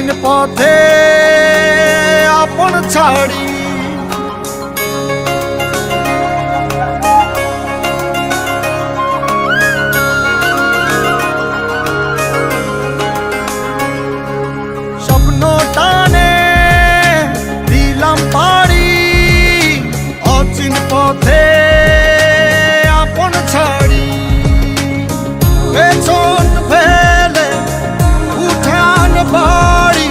অচিন পথে আপন ছাড়ি স্বপ্ন টানে দিলাম পাড়ি অচিন পথে আপন ছাড়ি পেছন ফেলে উঠান বাড়ি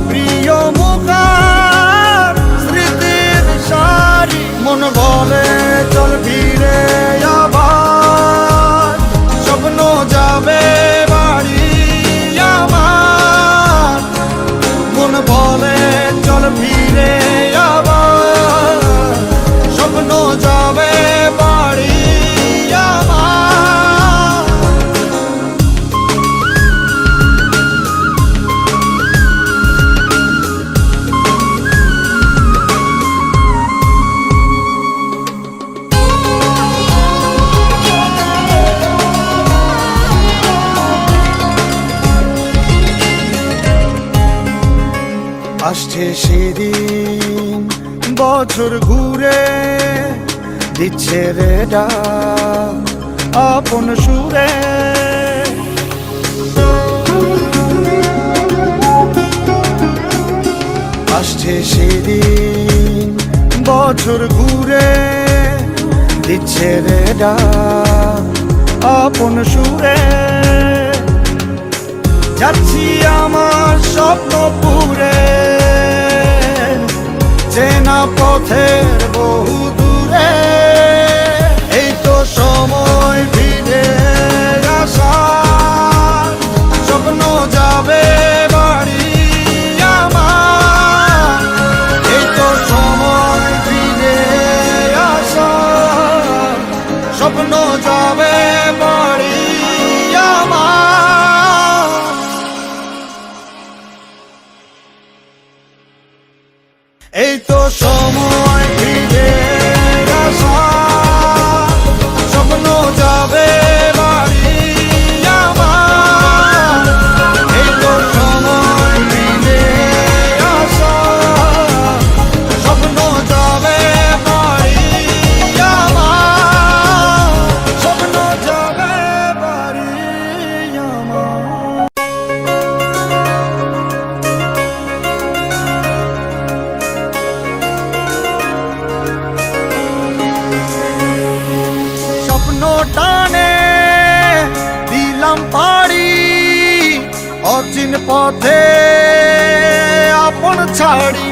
প্রিয় মুখার স্মৃতির সারি মন বলে চল ফিরে আবার স্বপ্ন যাবে বাড়ি আমার মন বলে চল ফিরে আবার স্বপ্ন যাবে বাড়ি আমার আসছে সেদিন বছর ঘুরে দিচ্ছে রে ডাক আপন সুরে আসছে সেদিন বছর ঘুরে দিচ্ছে রে ডাক আপন সুরে যাচ্ছি আমার স্বপ্ন পুরে চেনা পথের বহু দূরে এই তো সময় ফিরে আসার স্বপ্ন যাবে বাড়ি আমার এই তো সময় ফিরে আসার স্বপ্ন যাবে বাড়ি আমার এই তো সময় ফিরে আসার স্বপ্ন যাবে বাড়ি আমার এই তো সময় ফিরে আসার স্বপ্ন যাবে বাড়ি আমার স্বপ্ন যাবে বাড়ি আমার স্বপ্ন টানে দিলাম পাড়ি অচিন পথে আপন ছাড়ি